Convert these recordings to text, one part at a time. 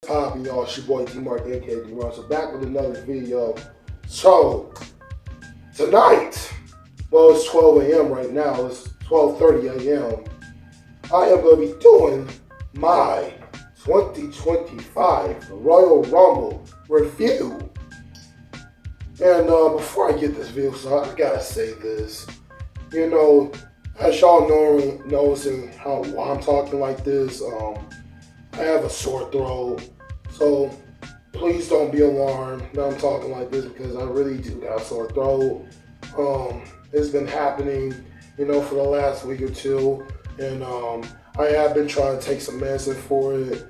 poppin', y'all? It's your boy D-Mark, aka D-Run. So back with another video. So, tonight, well, it's 12 a.m. right now. It's 12:30 a.m. I am going to be doing my 2025 Royal Rumble review. And before I get this video started, I gotta say this. You know, as y'all noticing why I'm talking like this, I have a sore throat, so please don't be alarmed that I'm talking like this because I really do got a sore throat. It's been happening, for the last week or two, and I have been trying to take some medicine for it.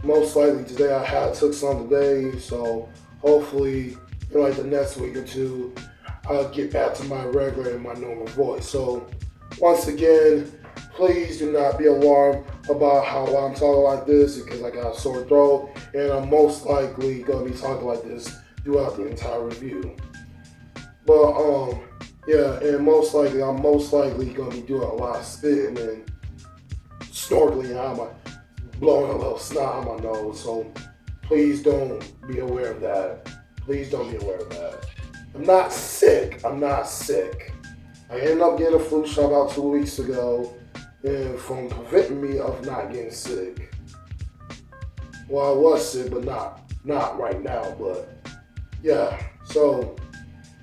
Most likely today I took some today, so hopefully, like the next week or two, I'll get back to my regular and my normal voice. So once again, please do not be alarmed about how I'm talking like this because I got a sore throat, and I'm most likely gonna be talking like this throughout the entire review. But yeah, and I'm most likely gonna be doing a lot of spitting and snorkeling out my blowing a little snot on my nose. So please don't be aware of that. Please don't be aware of that. I'm not sick. I ended up getting a flu shot about 2 weeks ago, and from preventing me of not getting sick. Well, I was sick, but not right now. But yeah, so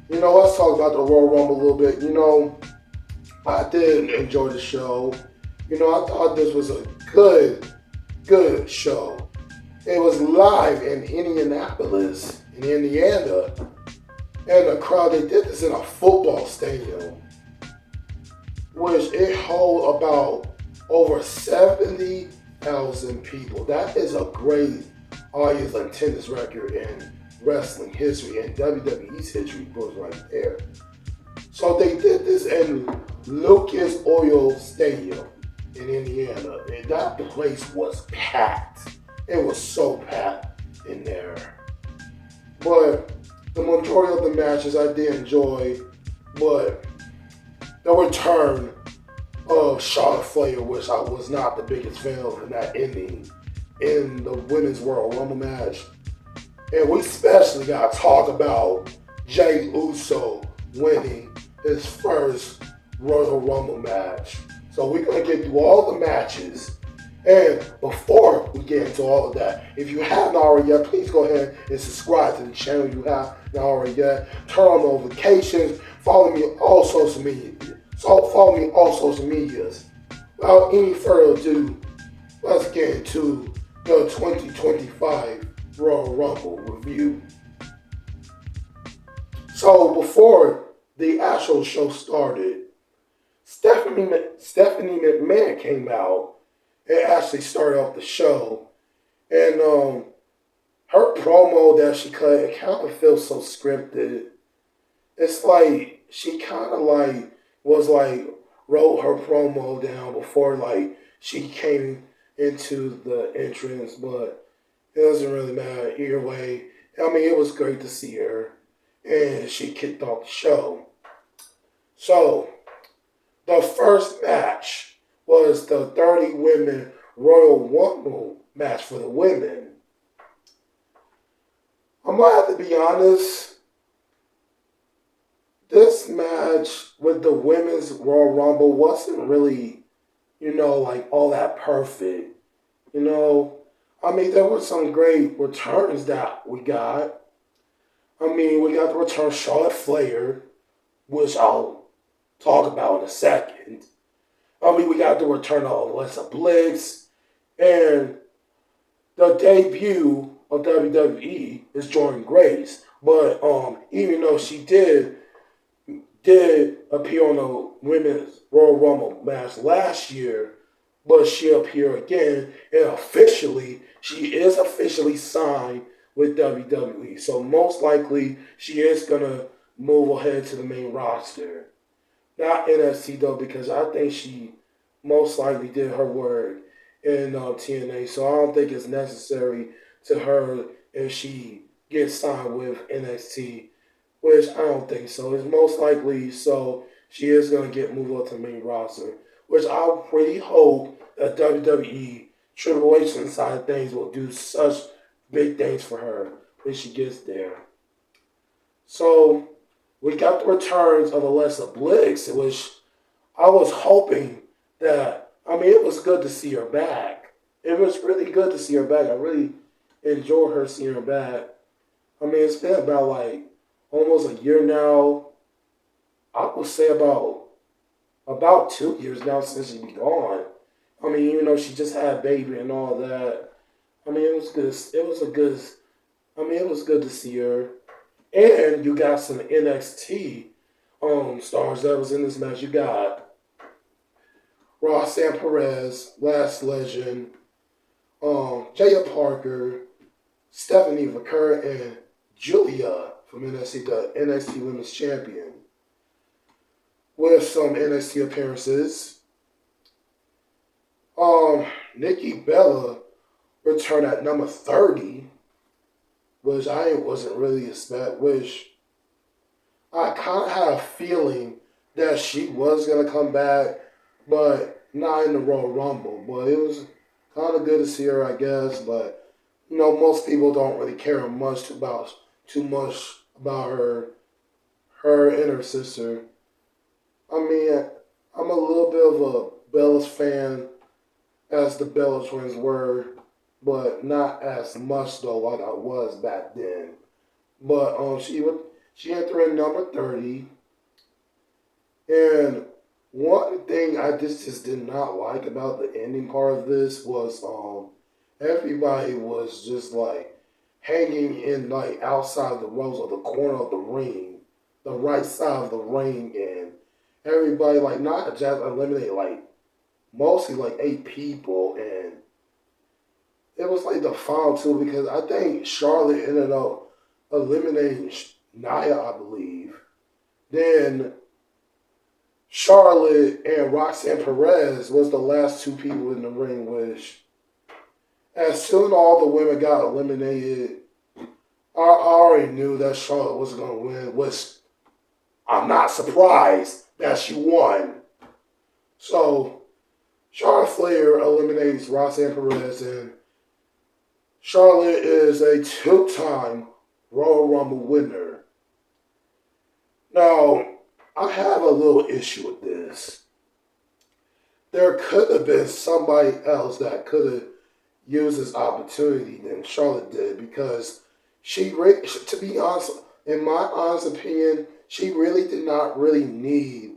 let's talk about the Royal Rumble a little bit. I did enjoy the show. I thought this was a good show. It was live in Indianapolis, in Indiana, and the crowd. They did this in a football stadium, which it hold about over 70,000 people. That is a great audience attendance record in wrestling history and WWE's history books right there. So they did this in Lucas Oil Stadium in Indiana, and that place was packed. It was so packed in there. But the majority of the matches I did enjoy, but the return of Charlotte Flair, which I was not the biggest fan of in that ending in the Women's Royal Rumble match. And we especially got to talk about Jey Uso winning his first Royal Rumble match. So we're going to get through all the matches. And before we get into all of that, if you haven't already yet, please go ahead and subscribe to the channel if you have not already yet. Turn on notifications. Follow me on all social media. Without any further ado, let's get into the 2025 Royal Rumble review. So before the actual show started, Stephanie McMahon came out and actually started off the show. And her promo that she cut, it kind of feels so scripted. It's like she kind of wrote her promo down before she came into the entrance, but it doesn't really matter either way. I mean, it was great to see her, and she kicked off the show. So the first match was the 30 women Royal Rumble match for the women. I'm gonna have to be honest. This match with the women's Royal Rumble wasn't really, all that perfect. I mean, there were some great returns that we got. I mean, we got the return of Charlotte Flair, which I'll talk about in a second. I mean, we got the return of Alexa Bliss, and the debut of WWE is Jordynne Grace. But even though she did appear on the Women's Royal Rumble match last year, but she appeared again, and she is officially signed with WWE. So most likely, she is going to move ahead to the main roster. Not NXT though, because I think she most likely did her work in TNA. So I don't think it's necessary to her if she gets signed with NXT, which I don't think so. It's most likely so she is going to get moved up to the main roster, which I really hope that WWE Triple H side of things will do such big things for her when she gets there. So we got the returns of Alexa Bliss, which I was hoping that, I mean, it was good to see her back. It was really good to see her back. I really enjoyed her seeing her back. I mean, it's been about like almost a year now. I would say about 2 years now since she be gone. I mean, even though she just had a baby and all that. I mean, it was good. It was a good. I mean, it was good to see her. And you got some NXT stars that was in this match. You got Roxanne Perez, Last Legend, Jaya Parker, Stephanie Vaquer, and Julia from NXT, the NXT Women's Champion, with some NXT appearances. Nikki Bella returned at number 30, which I wasn't really expect. Which I kind of had a feeling that she was gonna come back, but not in the Royal Rumble. But it was kind of good to see her, I guess. But most people don't really care too much about her and her sister. I mean, I'm a little bit of a Bella's fan, as the Bella twins were, but not as much though like I was back then. But she entered at number 30, and one thing I just did not like about the ending part of this was everybody was just like hanging in like outside the ropes of the corner of the ring, the right side of the ring, and everybody like not just eliminated like mostly like 8 people, and it was like the final two because I think Charlotte ended up eliminating Nia, I believe. Then Charlotte and Roxanne Perez was the last 2 people in the ring, which as soon as all the women got eliminated, I already knew that Charlotte was going to win, which I'm not surprised that she won. So Charlotte Flair eliminates Roxanne Perez, and Charlotte is a 2-time Royal Rumble winner. Now, I have a little issue with this. There could have been somebody else that could have used this opportunity than Charlotte did, because to be honest, in my honest opinion, she really did not really need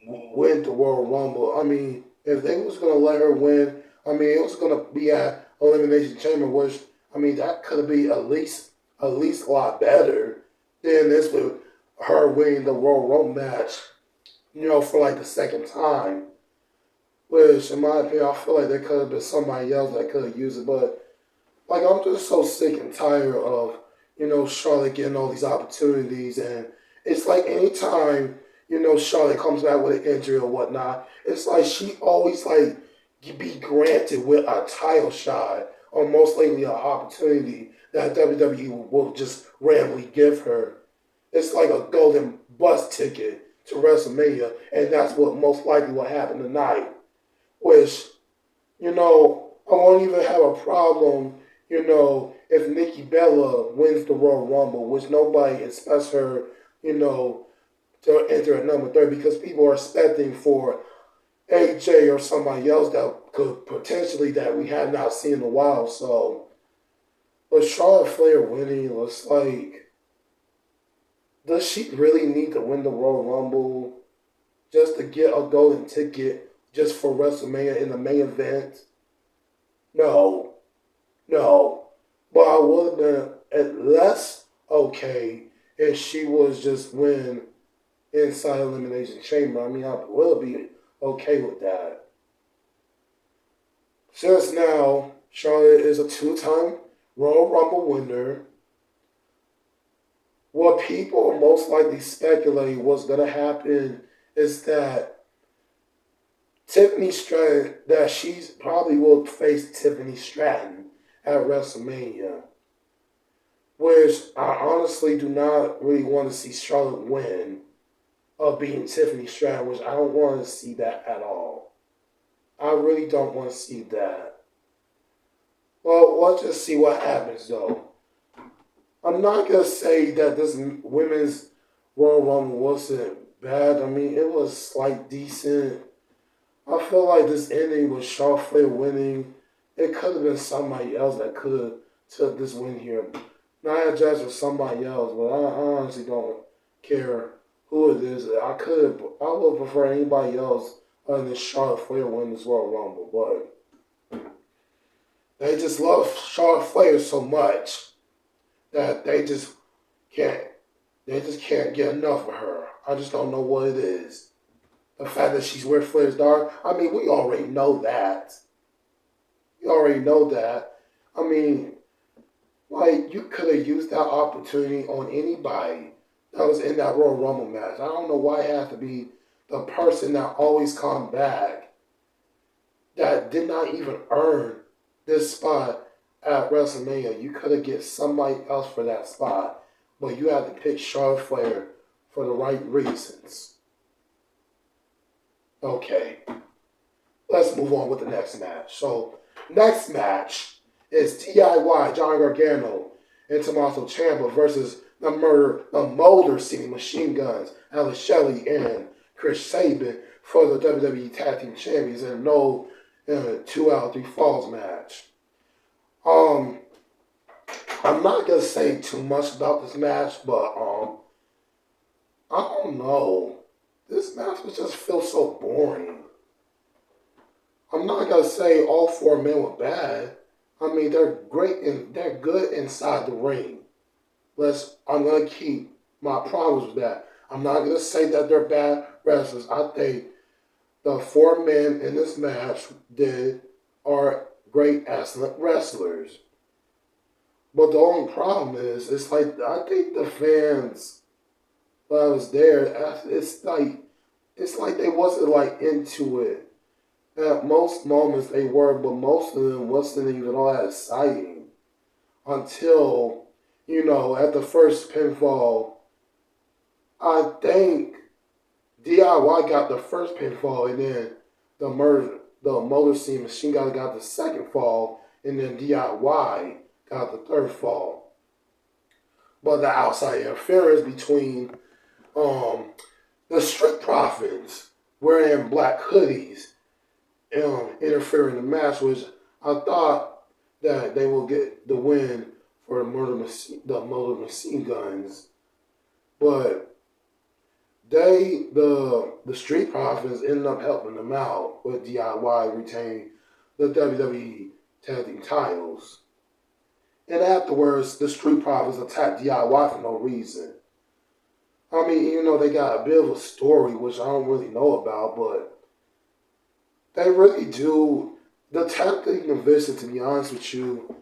win the Royal Rumble. I mean, if they was going to let her win, I mean, it was going to be at Elimination Chamber, which, I mean, that could be at least a lot better than this with her winning the Royal Rumble match, for like the second time. Which, in my opinion, I feel like there could have been somebody else that could have used it. But, like, I'm just so sick and tired of, Charlotte getting all these opportunities. And it's like anytime, Charlotte comes back with an injury or whatnot, it's like she always, like, be granted with a title shot or most likely an opportunity that WWE will just randomly give her. It's like a golden bus ticket to WrestleMania, and that's what most likely will happen tonight. Which, I won't even have a problem, if Nikki Bella wins the Royal Rumble, which nobody expects her, to enter at number 30, because people are expecting for AJ or somebody else that could potentially that we have not seen in a while. So, but Charlotte Flair winning was like, does she really need to win the Royal Rumble just to get a golden ticket just for WrestleMania in the main event? No. But I would have been at least okay if she was just win inside Elimination Chamber. I mean, I will be okay with that. Since now, Charlotte is a 2-time Royal Rumble winner, what people most likely speculate what's going to happen is that she probably will face Tiffany Stratton at WrestleMania, which I honestly do not really want to see Charlotte win of beating Tiffany Stratton, which I don't want to see that at all. I really don't want to see that. Well, let's just see what happens though. I'm not gonna say that this women's Royal Rumble wasn't bad. I mean, it was like decent. I feel like this ending with Charlotte Flair winning, it could have been somebody else that could have took this win here. Nia Jax was somebody else, but I honestly don't care who it is. I would prefer anybody else other than Charlotte Flair win this Royal Rumble, but they just love Charlotte Flair so much that can't they just can't get enough of her. I just don't know what it is. The fact that she's with Flair's daughter, I mean, we already know that. You already know that. I mean, like, you could have used that opportunity on anybody that was in that Royal Rumble match. I don't know why it had to be the person that always come back that did not even earn this spot at WrestleMania. You could have get somebody else for that spot, but you had to pick Charlotte Flair for the right reasons. Okay, let's move on with the next match. So, next match is DIY, Johnny Gargano and Tommaso Ciampa versus the Motor City Machine Guns, Alex Shelley and Chris Sabin for the WWE Tag Team Champions in a 2 out of 3 falls match. I'm not gonna say too much about this match, but I don't know. This match was just feel so boring. I'm not gonna say all 4 men were bad. I mean, they're great and they're good inside the ring. I'm gonna keep my promise with that. I'm not gonna say that they're bad wrestlers. I think the 4 men in this match are great, excellent wrestlers. But the only problem is, it's like I think the fans that was there, it's like they wasn't like into it. At most moments they were, but most of them wasn't even all that exciting until, at the first pinfall. I think DIY got the first pinfall, and then the Motor City Machine Gun got the second fall, and then DIY got the third fall. But the outside interference between the Street Profits wearing black hoodies interfering in the match, which I thought that they will get the win for the Motor Machine Guns, but the Street Profits ended up helping them out with DIY retaining the WWE Tag Team titles. And afterwards, the Street Profits attacked DIY for no reason. I mean, they got a bit of a story, which I don't really know about, but they really do. The tag team division, to be honest with you,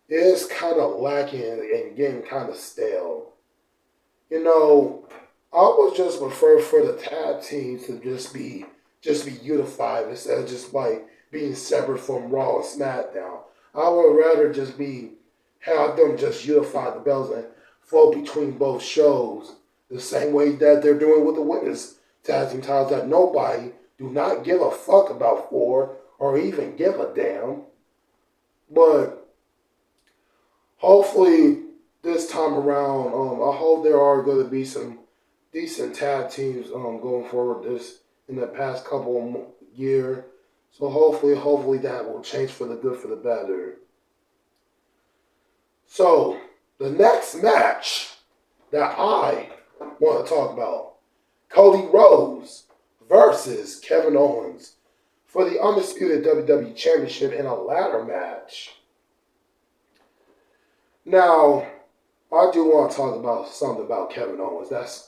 is kind of lacking and getting kind of stale. I would just prefer for the tag teams to just be unified instead of just like being separate from Raw and SmackDown. I would rather just have them just unify the belts and flow between both shows the same way that they're doing with the women's tag team titles that nobody do not give a fuck about or even give a damn. But hopefully this time around, I hope there are going to be some decent tag teams going forward in the past couple of years. So hopefully that will change for the good, for the better. So the next match that I want to talk about, Cody Rhodes versus Kevin Owens for the undisputed WWE Championship in a ladder match. Now, I do want to talk about something about Kevin Owens that's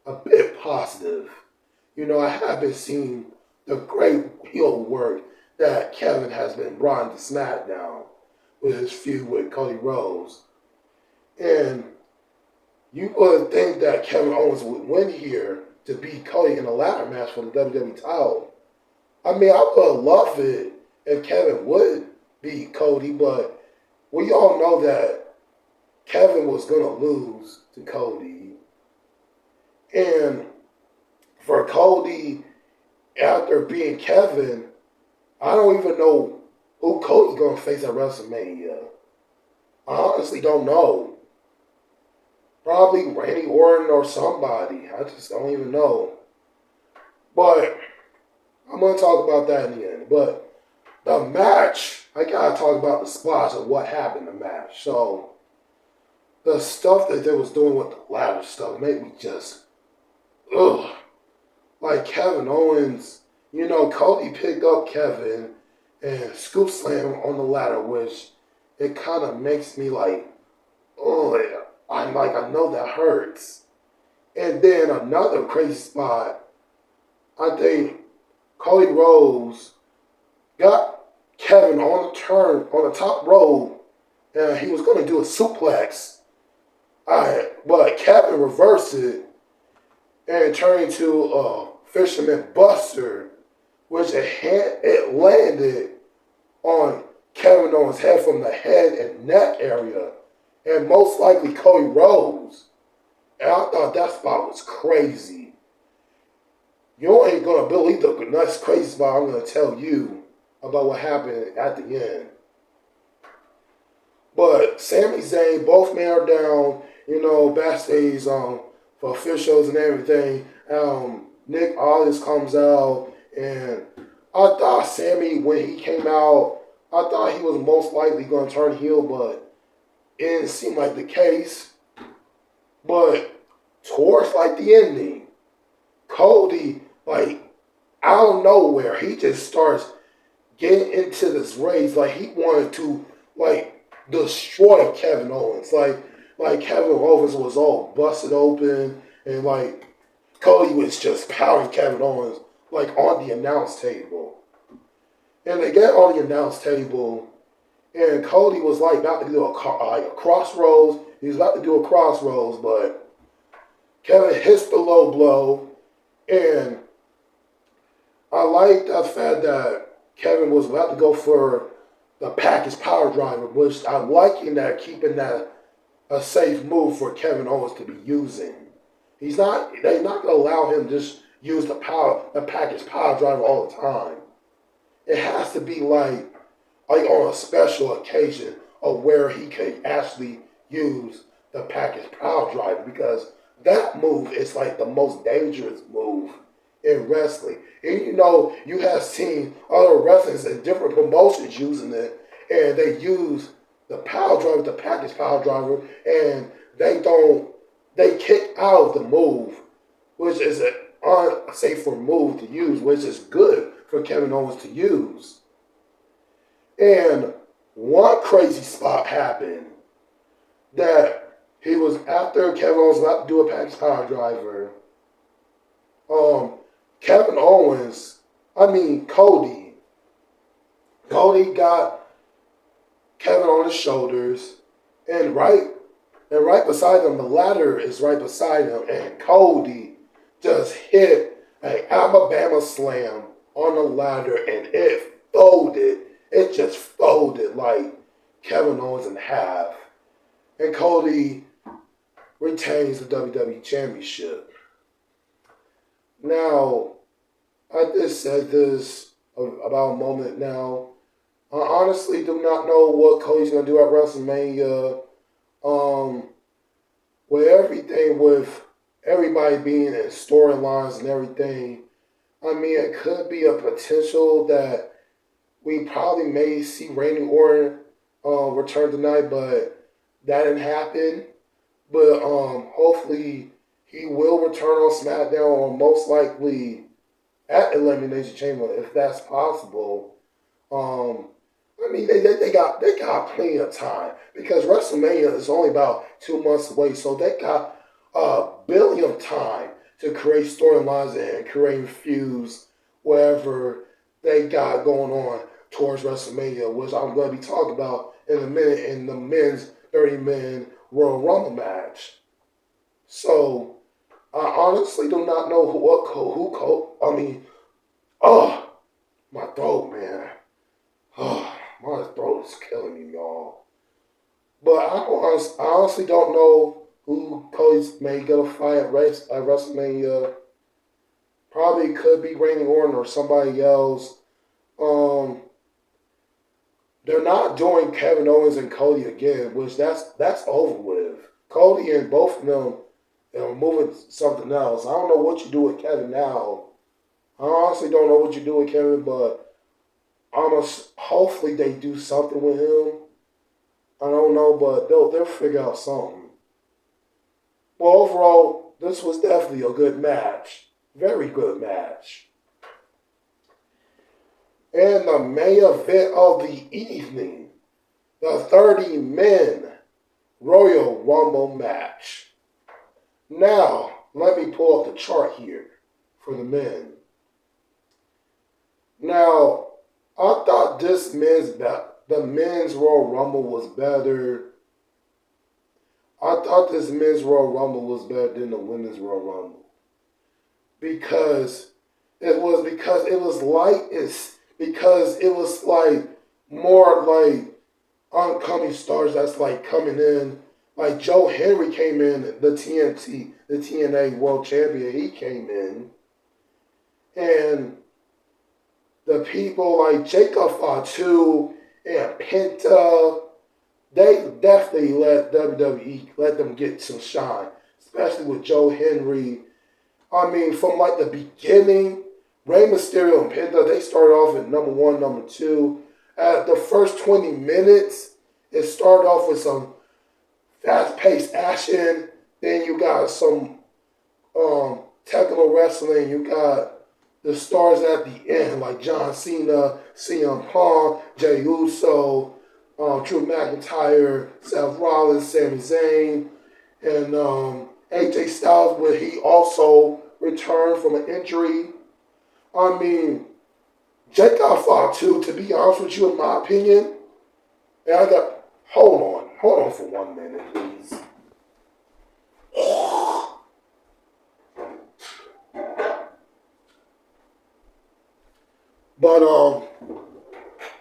a bit positive. I have been seeing the great heel work that Kevin has been brought to SmackDown with his feud with Cody Rhodes. And you would think that Kevin Owens would win here to beat Cody in a ladder match for the WWE title. I mean, I would love it if Kevin would beat Cody, but we all know that Kevin was going to lose to Cody. And for Cody, after being Kevin, I don't even know who Cody's gonna face at WrestleMania. I honestly don't know. Probably Randy Orton or somebody. I just don't even know. But I'm gonna talk about that in the end. But the match, I gotta talk about the spots of what happened in the match. So the stuff that they was doing with the ladder stuff made me just ugh. Like Kevin Owens, Cody picked up Kevin and scoop slam on the ladder, which it kind of makes me like, oh, I know that hurts. And then another crazy spot, I think Cody Rhodes got Kevin on the turn on the top rope, and he was going to do a suplex. But Kevin reversed it and turned into a fisherman buster, which it landed on Kevin Owens' head from the head and neck area, and most likely Cody Rhodes. And I thought that spot was crazy. You ain't gonna believe the next crazy spot I'm gonna tell you about what happened at the end. But Sami Zayn, both men are down, backstage for officials and everything. Nick Aldis comes out, and I thought Sammy, when he came out, I thought he was most likely going to turn heel, but it didn't seem like the case. But towards the ending, Cody, out of nowhere, he just starts getting into this race. He wanted to, destroy Kevin Owens. Like Kevin Owens was all busted open, and Cody was just powering Kevin Owens on the announce table. And they get on the announce table, and Cody was about to do a crossroads. He was about to do a crossroads, but Kevin hits the low blow, and I like the fact that Kevin was about to go for the package power driver, which I'm liking that, keeping that a safe move for Kevin Owens to be using. They're not gonna allow him to just use the package power driver all the time. It has to be like on a special occasion of where he can actually use the package power driver, because that move is the most dangerous move in wrestling. And you have seen other wrestlers in different promotions using it, and they use the power driver, the package power driver, and they kick out of the move, which is an unsafer move to use, which is good for Kevin Owens to use. And one crazy spot happened that he was after Kevin Owens was about to do a package power driver. Cody got Kevin on his shoulders, and right beside him, the ladder is right beside him, and Cody just hit an Alabama slam on the ladder, and it folded. It just folded Kevin Owens in half, and Cody retains the WWE Championship. Now, I just said this about a moment now. I honestly do not know what Cody's going to do at WrestleMania. With everything, with everybody being in storylines and everything, it could be a potential that we probably may see Randy Orton return tonight, but that didn't happen. But hopefully he will return on SmackDown, or most likely at Elimination Chamber if that's possible. They got plenty of time, because WrestleMania is only about 2 months away, so they got a billion of time to create storylines and create feuds, wherever they got going on towards WrestleMania, which I'm going to be talking about in a minute in the men's 30-man Royal Rumble match. So I honestly do not know my throat, man. My throat is killing me, y'all. But I honestly don't know who Cody's may get a fight at WrestleMania. Probably could be Randy Orton or somebody else. they're not doing Kevin Owens and Cody again, which that's over with. Cody and both of them are moving something else. I don't know what you do with Kevin now. I honestly don't know what you do with Kevin, but hopefully they do something with him. I don't know, but they'll figure out something. Well, overall, this was definitely a good match. Very good match. And the main event of the evening, the 30 men Royal Rumble match. Now, let me pull up the chart here for the men. Now, I thought the men's Royal Rumble was better. I thought this men's Royal Rumble was better than the women's Royal Rumble because it was like more like oncoming stars that's like coming in. Like Joe Henry came in, the TNA World Champion. He came in, and the people like Jacob Fatu and Penta, they definitely let WWE let them get some shine, especially with Joe Henry. I mean, from like the beginning, Rey Mysterio and Penta, they started off at number one, number two. At the first 20 minutes, it started off with some fast-paced action. Then you got some technical wrestling. You got the stars at the end, like John Cena, CM Punk, Jey Uso, Drew McIntyre, Seth Rollins, Sami Zayn, and AJ Styles, where he also returned from an injury. I mean, Jake got fought too, to be honest with you, in my opinion. And I got, hold on for 1 minute, please. But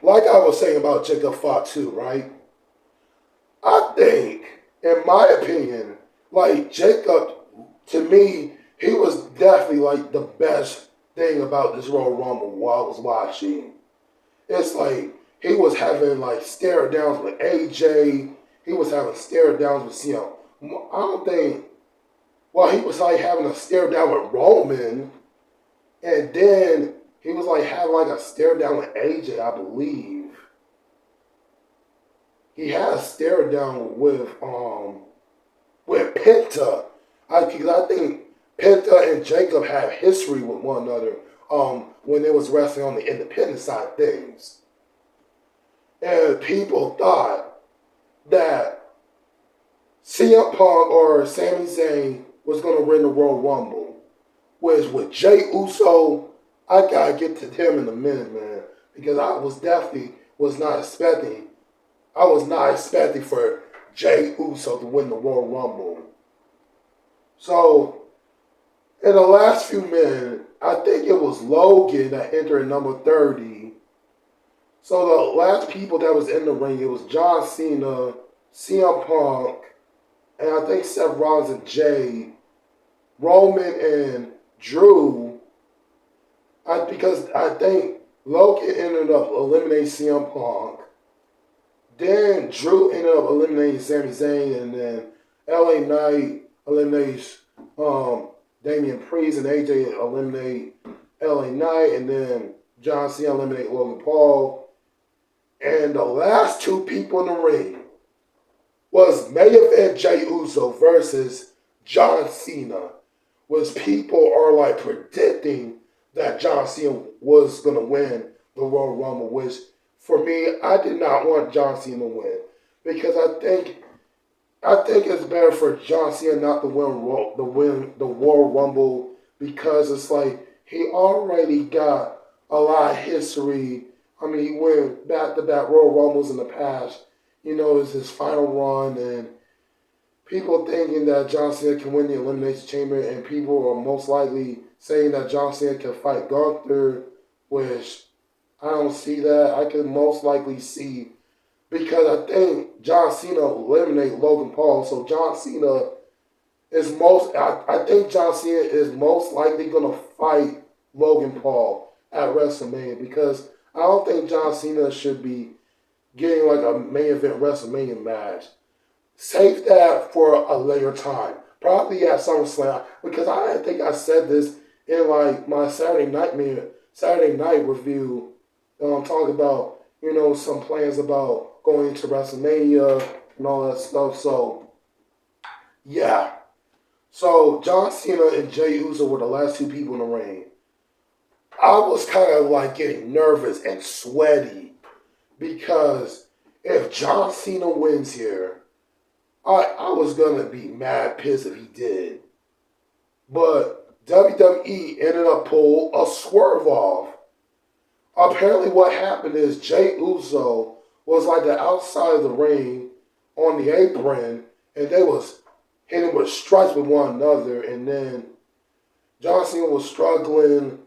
like I was saying about Jacob Fatu, right? I think, in my opinion, like Jacob, to me, he was definitely like the best thing about this Royal Rumble while I was watching. It's like he was having like stare downs with AJ. He was having stare downs with CM. I don't think. Well, he was like having a stare down with Roman, and then he was like having like a stare down with AJ, I believe. He had a stare down with Penta. Because I think Penta and Jacob have history with one another when they was wrestling on the independent side of things. And people thought that CM Punk or Sami Zayn was going to win the Royal Rumble. Whereas with Jey Uso, I got to get to him in a minute, man. Because I was not expecting for Jey Uso to win the Royal Rumble. So, in the last few minutes, I think it was Logan that entered at number 30. So the last people that was in the ring, it was John Cena, CM Punk, and I think Seth Rollins and Jay, Roman and Drew. Because I think Logan ended up eliminating CM Punk. Then Drew ended up eliminating Sami Zayn, and then LA Knight eliminates Damian Priest, and AJ eliminate LA Knight, and then John Cena eliminate Logan Paul. And the last two people in the ring was main event Jey Uso versus John Cena, which people are like predicting that John Cena was going to win the Royal Rumble, which for me, I did not want John Cena to win because I think it's better for John Cena not to win the Royal Rumble because it's like he already got a lot of history. I mean, he went back-to-back Royal Rumbles in the past. You know, it's his final run, and people thinking that John Cena can win the Elimination Chamber, and people are most likely saying that John Cena can fight Gunther, which I don't see that. I can most likely see, because I think John Cena eliminated Logan Paul, so John Cena is I think John Cena is most likely going to fight Logan Paul at WrestleMania, because I don't think John Cena should be getting like a main event WrestleMania match. Save that for a later time. Probably at SummerSlam. Because I think I said this in like my Saturday night review. Talking about, some plans about going into WrestleMania and all that stuff. So yeah. So John Cena and Jey Uso were the last two people in the ring. I was kind of like getting nervous and sweaty because if John Cena wins here, I was gonna be mad pissed if he did. But WWE ended up pulling a swerve off. Apparently what happened is Jey Uso was like the outside of the ring on the apron and they was hitting with strikes with one another, and then John Cena was struggling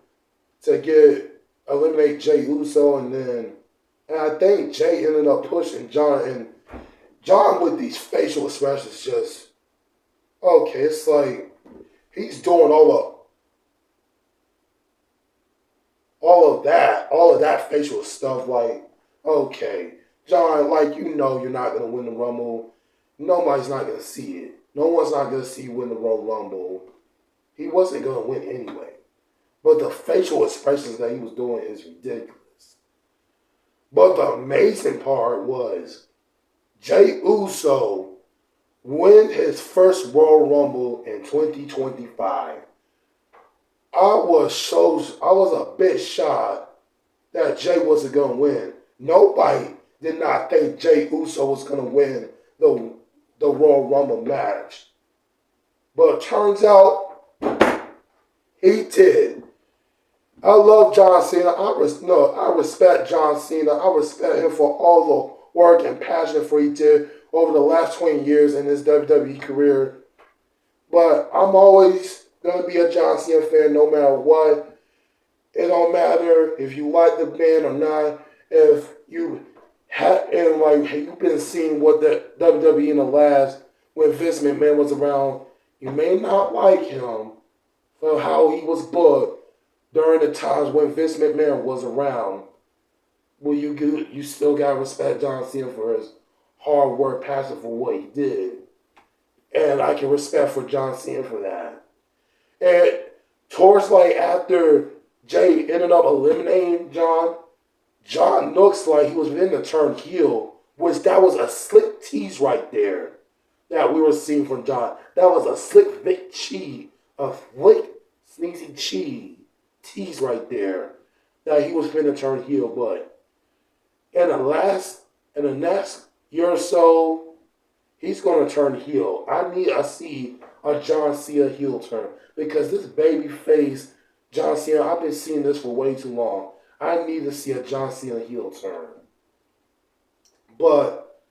to eliminate Jey Uso, and I think Jey ended up pushing John, and John with these facial expressions just okay. It's like he's doing all of that facial stuff. Like okay, John, like you're not gonna win the Rumble. Nobody's not gonna see it. No one's not gonna see you win the Royal Rumble. He wasn't gonna win anyway. But the facial expressions that he was doing is ridiculous. But the amazing part was Jey Uso win his first Royal Rumble in 2025. I was a bit shocked that Jey wasn't gonna win. Nobody did not think Jey Uso was gonna win the Royal Rumble match. But it turns out he did. I love John Cena. I respect John Cena. I respect him for all the work and passion for he did over the last 20 years in his WWE career. But I'm always going to be a John Cena fan no matter what. It don't matter if you like the band or not. If you you've been seeing what the WWE in the last, when Vince McMahon was around, you may not like him for how he was booked during the times when Vince McMahon was around. Well, you still got to respect John Cena for his hard work, passion for what he did. And I can respect for John Cena for that. And towards like after Jey ended up eliminating John looks like he was in the turn heel, which that was a slick tease right there that we were seeing from John. That was a slick Vic cheese, a slick sneezy cheese tease right there that he was finna turn heel. But in the next year or so, he's gonna turn heel. I see a John Cena heel turn because this baby face John Cena, I've been seeing this for way too long. I need to see a John Cena heel turn. But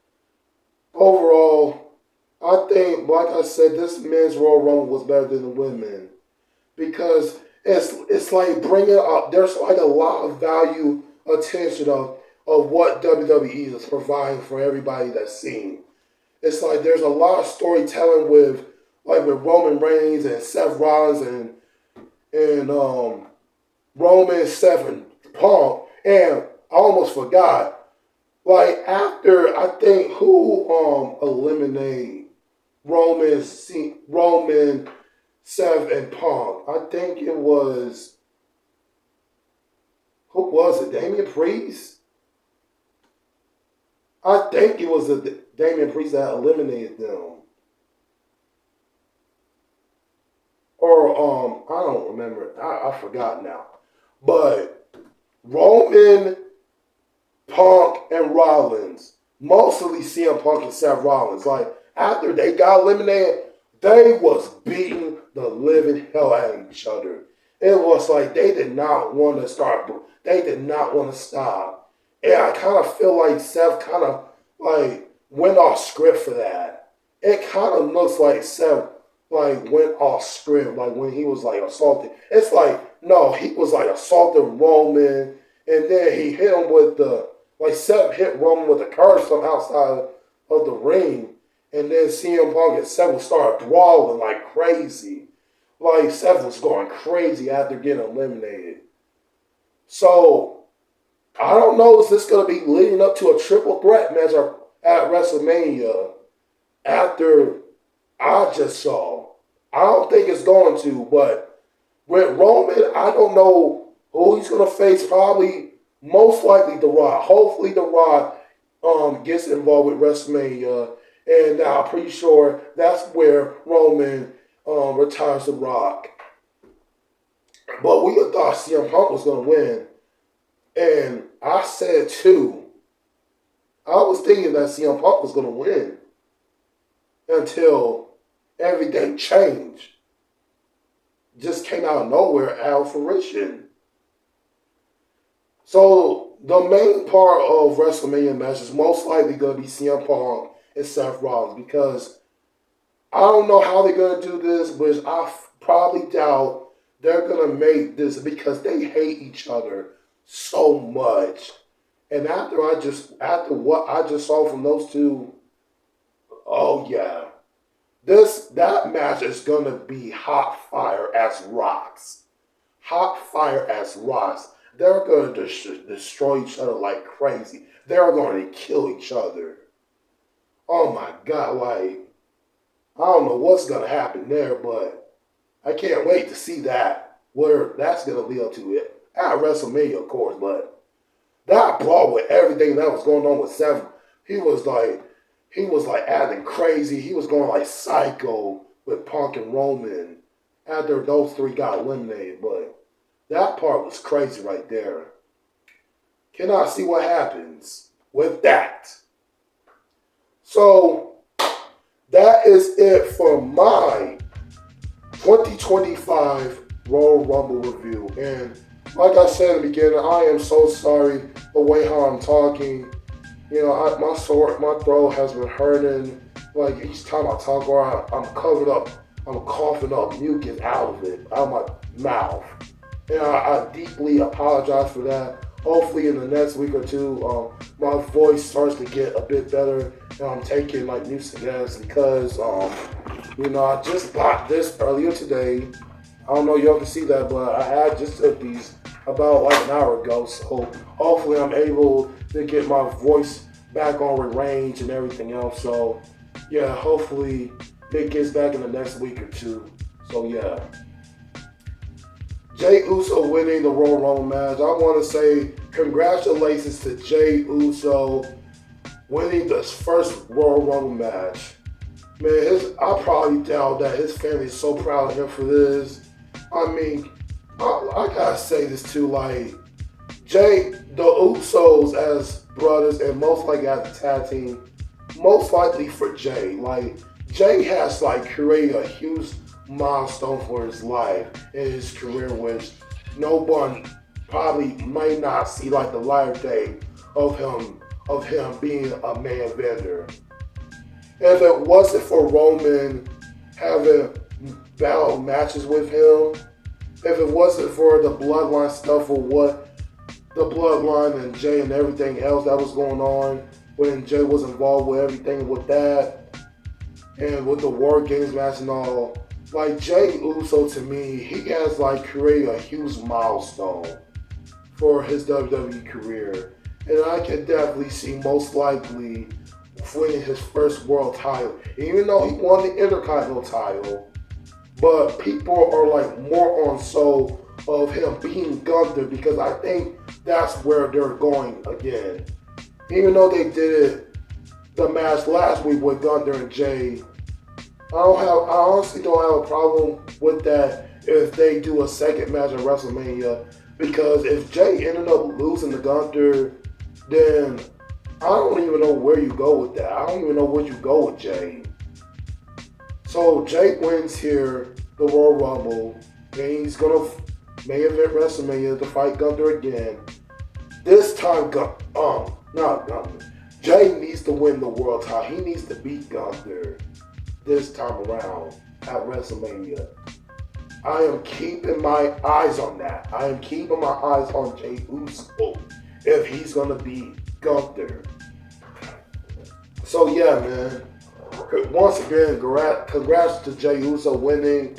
overall, I think, like I said, this men's Royal Rumble was better than the women because it's like bringing up. There's like a lot of value, attention of what WWE is providing for everybody that's seen. It's like there's a lot of storytelling with Roman Reigns and Seth Rollins and Roman, Seth, and Punk, and I almost forgot. Like after I think who eliminated Roman, Seth, and Punk. I think it was who was it? Damian Priest. I think it was Damian Priest that eliminated them. Or I don't remember. I forgot now. But Roman, Punk, and Rollins, mostly CM Punk and Seth Rollins, like after they got eliminated, they was beating the living hell out of each other. It was like they did not want to start. They did not want to stop. And I kind of feel like Seth kind of like went off script for that. It kind of looks like Seth like went off script, like when he was like assaulted. It's like, no, he was like assaulting Roman, and then he hit him with Seth hit Roman with a curse from outside of the ring, and then CM Punk and Seth would start brawling like crazy. Like Seth was going crazy after getting eliminated. So I don't know, is this going to be leading up to a triple threat match at WrestleMania after I just saw? I don't think it's going to, but with Roman, I don't know who he's going to face. Probably, most likely, The Rock. Hopefully, The Rock gets involved with WrestleMania, and I'm pretty sure that's where Roman retires The Rock. But we thought CM Punk was going to win. And I said too, I was thinking that CM Punk was going to win until everything changed. Just came out of nowhere, out of fruition. So the main part of WrestleMania match is most likely going to be CM Punk and Seth Rollins, because I don't know how they're going to do this, but I probably doubt they're going to make this, because they hate each other so much. And after what I just saw from those two, oh yeah, that match is gonna be hot fire as rocks. Hot fire as rocks. They're gonna destroy each other like crazy. They're gonna kill each other. Oh my God, like, I don't know what's gonna happen there, but I can't wait to see that, where that's gonna lead up to it. At WrestleMania, of course, but that brawl with everything that was going on with Seth, he was like acting crazy. He was going like psycho with Punk and Roman after those three got eliminated. But that part was crazy right there. Can I see what happens with that? So that is it for my 2025 Royal Rumble review. And like I said in the beginning, I am so sorry the way how I'm talking. You know, my throat has been hurting. Like each time I talk, or I'm covered up, I'm coughing up mucus out of it, out of my mouth. And I deeply apologize for that. Hopefully in the next week or two, my voice starts to get a bit better. And I'm taking like new cigars because, I just bought this earlier today. I don't know if y'all can see that, but I had just took these about like an hour ago. So hopefully I'm able to get my voice back on with range and everything else. So yeah, hopefully it gets back in the next week or two. So yeah. Jey Uso winning the Royal Rumble match. I want to say congratulations to Jey Uso winning this first Royal Rumble match. Man, I probably doubt that his family is so proud of him for this. I mean, I gotta say this too, like, the Usos as brothers and most likely as a tag team, most likely for Jey. Like, Jey has like created a huge milestone for his life and his career, which no one probably might not see like the light of day of him being a main eventer. If it wasn't for Roman having battle matches with him, if it wasn't for the bloodline stuff or what the bloodline and Jey and everything else that was going on when Jey was involved with everything with that and with the War Games match and all, like Jey Uso to me, he has like created a huge milestone for his WWE career. And I can definitely see most likely winning his first world title, even though he won the Intercontinental title. But people are like more on so of him being Gunther, because I think that's where they're going again. Even though they did the match last week with Gunther and Jey, I honestly don't have a problem with that if they do a second match at WrestleMania, because if Jey ended up losing to Gunther, then I don't even know where you go with that. I don't even know where you go with Jey. So Jey wins here, the Royal Rumble, and he's gonna main event WrestleMania to fight Gunther again. This time, not Gunther. Jey needs to win the world title. He needs to beat Gunther this time around at WrestleMania. I am keeping my eyes on that. I am keeping my eyes on Jey Uso if he's gonna beat Gunther. So yeah, man. Once again, congrats to Jey Uso winning,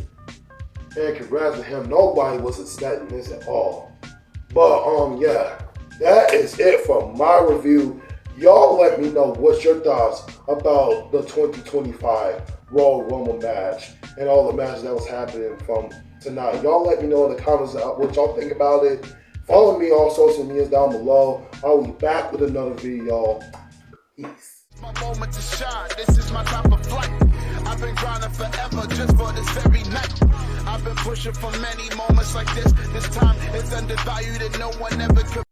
and congrats to him. Nobody was expecting this at all. But yeah, that is it for my review. Y'all let me know what's your thoughts about the 2025 Royal Rumble match and all the matches that was happening from tonight. Y'all let me know in the comments what y'all think about it. Follow me on social medias down below. I'll be back with another video, y'all. Peace. My moment to shine, this is my time of flight. I've been grinding forever just for this very night. I've been pushing for many moments like this. This time it's undervalued and no one ever could.